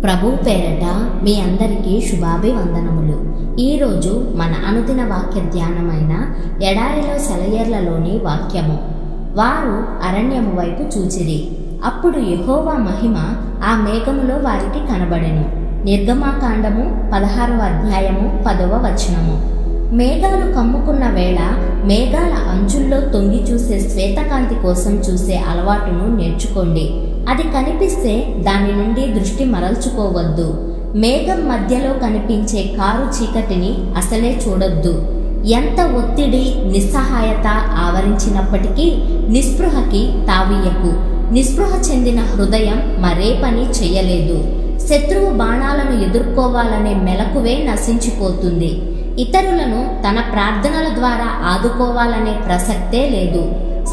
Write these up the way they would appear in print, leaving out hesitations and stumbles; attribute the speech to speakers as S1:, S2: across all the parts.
S1: ప్రభు పేరట మీ అందరికీ శుభాభివందనములు. ఈరోజు మన అనుదిన వాక్య ధ్యానమైన ఎడారిలో సెలయేర్లలోని వాక్యము. వారు అరణ్యము వైపు చూచిరి. అప్పుడు యెహోవా మహిమ ఆ మేఘములో వారికి కనబడెను. నిర్గమాకాండము 16వ అధ్యాయము 10వ వచనము. మేఘాలు కమ్ముకున్న వేళ మేఘాల అంచుల్లో తొంగి చూసే శ్వేతకాంతి కోసం చూసే అలవాటును నేర్చుకోండి. అది కనిపిస్తే దాని నుండి దృష్టి మరల్చుకోవద్దు. మేఘం మధ్యలో కనిపించే కారు చీకటిని అసలే చూడొద్దు. ఎంత ఒత్తిడి, నిస్సహాయత ఆవరించినప్పటికీ నిస్పృహకి తావీయకు. నిస్పృహ చెందిన హృదయం మరే పని చెయ్యలేదు. శత్రువు బాణాలను ఎదుర్కోవాలనే మెలకువే నశించిపోతుంది. ఇతరులను తన ప్రార్థనల ద్వారా ఆదుకోవాలనే ప్రసక్తే లేదు.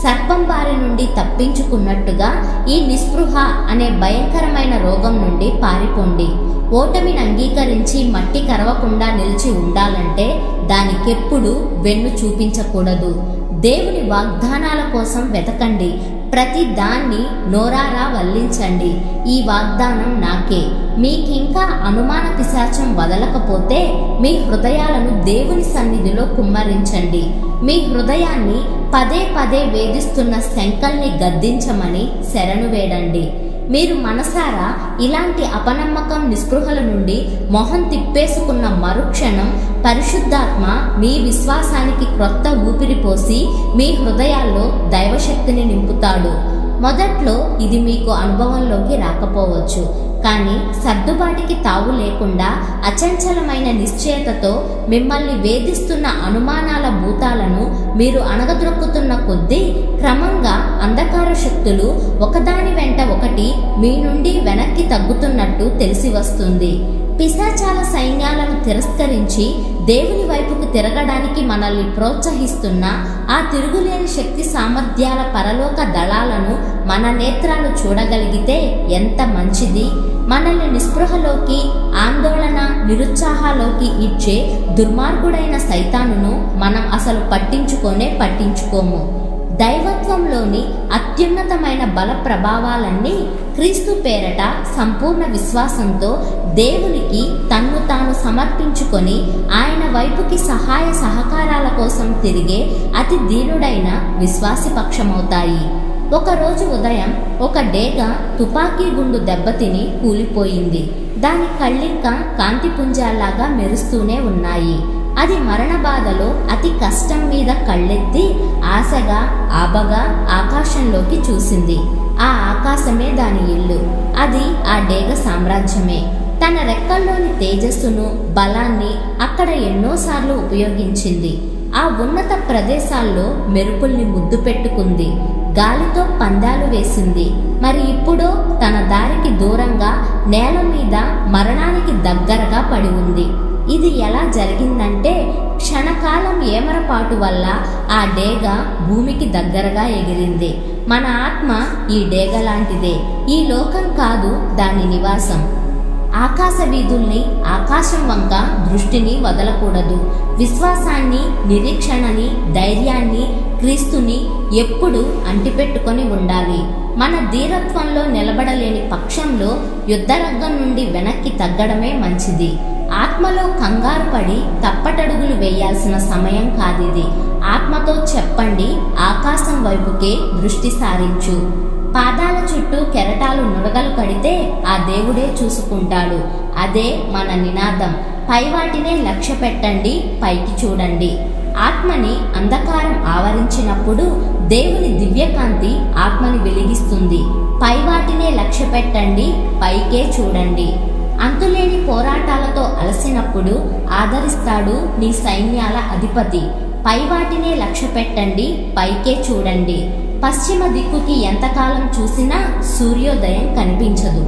S1: సర్పం బారి నుండి తప్పించుకున్నట్టుగా ఈ నిస్పృహ అనే భయంకరమైన రోగం నుండి పారిపోండి. ఓటమిని అంగీకరించి మట్టి కరవకుండా నిలిచి ఉండాలంటే దానికెప్పుడు వెన్ను చూపించకూడదు. దేవుని వాగ్దానాల కోసం వెతకండి. ప్రతి దాన్ని నోరారా వల్లించండి. ఈ వాగ్దానం నాకే. మీకింకా అనుమాన పిశాచం వదలకపోతే మీ హృదయాలను దేవుని సన్నిధిలో కుమ్మరించండి. మీ హృదయాన్ని పదే పదే వేధిస్తున్న శంకల్ని గద్దించమని శరణు వేడండి. మీరు మనసారా ఇలాంటి అపనమ్మకం, నిస్పృహల నుండి మొహం తిప్పేసుకున్న మరుక్షణం పరిశుద్ధాత్మ మీ విశ్వాసానికి క్రొత్త ఊపిరి పోసి మీ హృదయాల్లో దైవశక్తిని నింపుతాడు. మొదట్లో ఇది మీకు అనుభవంలోకి రాకపోవచ్చు, కానీ సర్దుబాటికి తావు లేకుండా అచంచలమైన నిశ్చయతతో మిమ్మల్ని వేధిస్తున్న అనుమానాల భూతాలను మీరు అణగద్రొక్కుతున్న కొద్దీ క్రమంగా అంధకార శక్తులు ఒకదాని వెంట ఒకటి మీ నుండి వెనక్కి తగ్గుతున్నట్టు తెలిసి వస్తుంది. పిశాచాల సైన్యాలను తిరస్కరించి దేవుని వైపుకు తిరగడానికి మనల్ని ప్రోత్సహిస్తున్న ఆ తిరుగులేని శక్తి సామర్థ్యాల పరలోక దళాలను మన నేత్రాలు చూడగలిగితే ఎంత మంచిది. మనల్ని నిస్పృహలోకి, ఆందోళన, నిరుత్సాహాలోకి ఇచ్చే దుర్మార్గుడైన సైతానును మనం అసలు పట్టించుకోము. దైవత్వంలోని అత్యున్నతమైన బల ప్రభావాలన్నీ క్రీస్తు పేరట సంపూర్ణ విశ్వాసంతో దేవునికి తన్ను తాను సమర్పించుకొని ఆయన వైపుకి సహాయ సహకారాల కోసం తిరిగే అతి దీనుడైన విశ్వాసి పక్షమవుతాయి. ఒకరోజు ఉదయం ఒక డేగ తుపాకీ గుండు దెబ్బతిని కూలిపోయింది. దాని కళ్ళింక కాంతిపుంజాల్లాగా మెరుస్తూనే ఉన్నాయి. అది మరణ బాధలో అతి కష్టం మీద కళ్ళెత్తి ఆశగా ఆబగా ఆకాశంలోకి చూసింది. ఆ ఆకాశమే దాని ఇల్లు. అది ఆ డేగ సామ్రాజ్యమే. తన రెక్కల్లోని తేజస్సును, బలాన్ని అక్కడ ఎన్నోసార్లు ఉపయోగించింది. ఆ ఉన్నత ప్రదేశాల్లో మెరుపుల్ని ముద్దు పెట్టుకుంది. గాలితో పందాలు వేసింది. మరి ఇప్పుడు తన దారికి దూరంగా నేల మీద మరణానికి దగ్గరగా పడి ఉంది. ఇది ఎలా జరిగిందంటే క్షణకాలం ఏమరపాటు వల్ల ఆ డేగ భూమికి దగ్గరగా ఎగిరింది. మన ఆత్మ ఈ డేగ లాంటిదే. ఈ లోకం కాదు దాని నివాసం. ఆకాశ వీధుల్ని, ఆకాశం వంక దృష్టిని వదలకూడదు. విశ్వాసాన్ని, నిరీక్షణని, ధైర్యాన్ని, క్రీస్తుని ఎప్పుడు అంటిపెట్టుకొని ఉండాలి. మన ధీరత్వంలో నిలబడలేని పక్షంలో యుద్ధరంగం నుండి వెనక్కి తగ్గడమే మంచిది. ఆత్మలో కంగారు పడి తప్పటడుగులు వేయాల్సిన సమయం కాదిది. ఆత్మతో చెప్పండి, ఆకాశం వైపుకే దృష్టి సారించు. పాదాల చుట్టూ కెరటాలు నురగలు కడితే ఆ దేవుడే చూసుకుంటాడు. అదే మన నినాదం. పైవాటినే లక్ష్య పెట్టండి, పైకి చూడండి. ఆత్మని అంధకారం ఆవరించినప్పుడు దేవుని దివ్యకాంతి ఆత్మని వెలిగిస్తుంది. పైవాటినే లక్ష్య పెట్టండి, పైకే చూడండి. అంతులేని పోరాటాలతో అలసినప్పుడు ఆదరిస్తాడు నీ సైన్యాల అధిపతి. పైవాటినే లక్ష్య పెట్టండి, పైకే చూడండి. పశ్చిమ దిక్కుకి ఎంతకాలం చూసినా సూర్యోదయం కనిపించదు.